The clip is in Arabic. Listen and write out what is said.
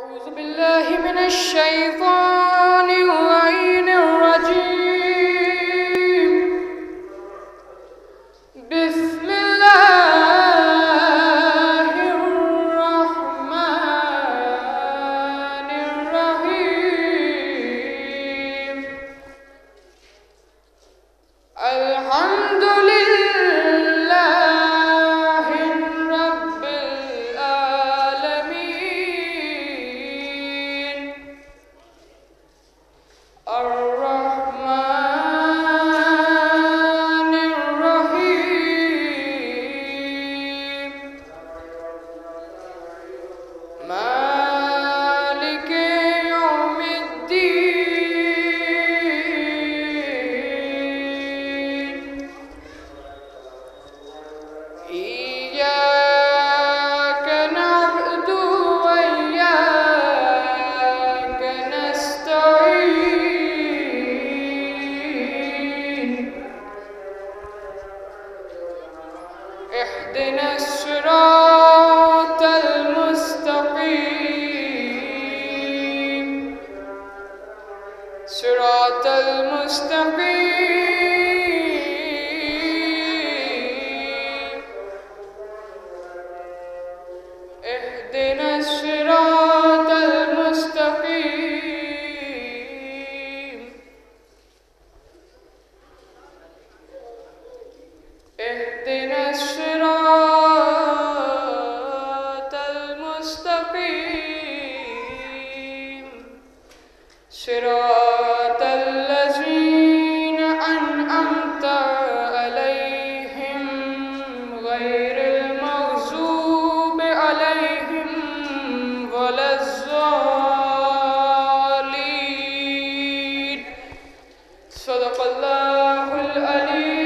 أعوذ بالله من الشيطان اللعين الرجيم. بسم الله الرحمن الرحيم. الحمد لله رب العالمين. الرحمن الرحيم. مالك يوم الدين. إياك نعبد وإياك نستعين. اهدنا الصراط المستقيم. صراط المستقيم. اهدنا الصراط المستقيم. اهدنا الصراط المستقيم. صراط الذين أنعمت عليهم غير المغضوب عليهم ولا الضالين. صدق الله العلي